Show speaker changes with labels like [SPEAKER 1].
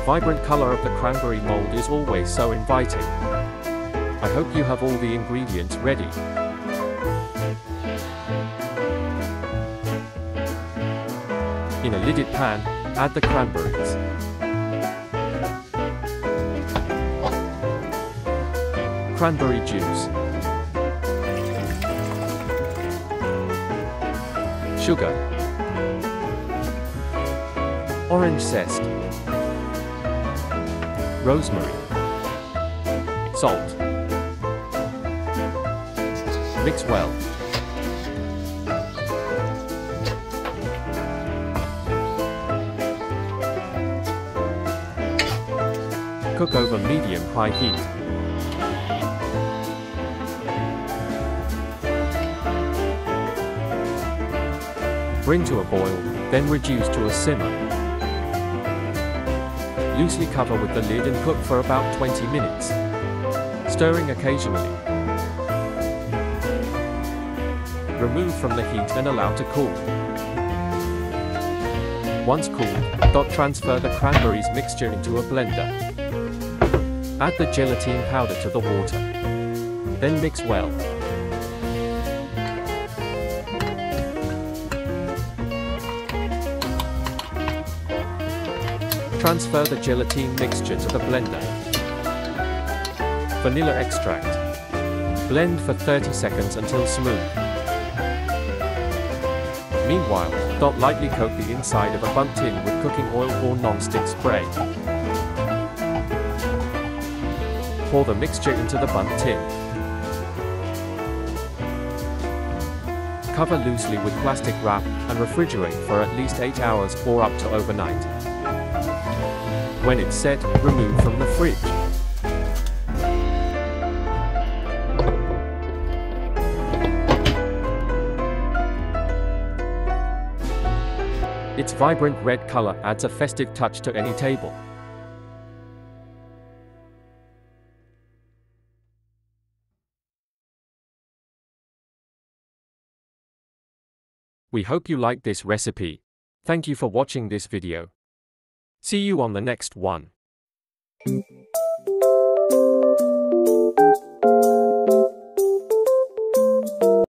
[SPEAKER 1] vibrant color of the cranberry mold is always so inviting. I hope you have all the ingredients ready. In a lidded pan, add the cranberries. Cranberry juice. Sugar. Orange zest. Rosemary. Salt. Mix well. Cook over medium-high heat. Bring to a boil, then reduce to a simmer. Loosely cover with the lid and cook for about 20 minutes, stirring occasionally. Remove from the heat and allow to cool. Once cooled, transfer the cranberries mixture into a blender. Add the gelatin powder to the water. Then mix well. Transfer the gelatin mixture to the blender. Vanilla extract. Blend for 30 seconds until smooth. Meanwhile, lightly coat the inside of a Bundt tin with cooking oil or non-stick spray. Pour the mixture into the Bundt tin. Cover loosely with plastic wrap and refrigerate for at least 8 hours or up to overnight. When it's set, remove from the fridge. Its vibrant red color adds a festive touch to any table. We hope you liked this recipe. Thank you for watching this video. See you on the next one.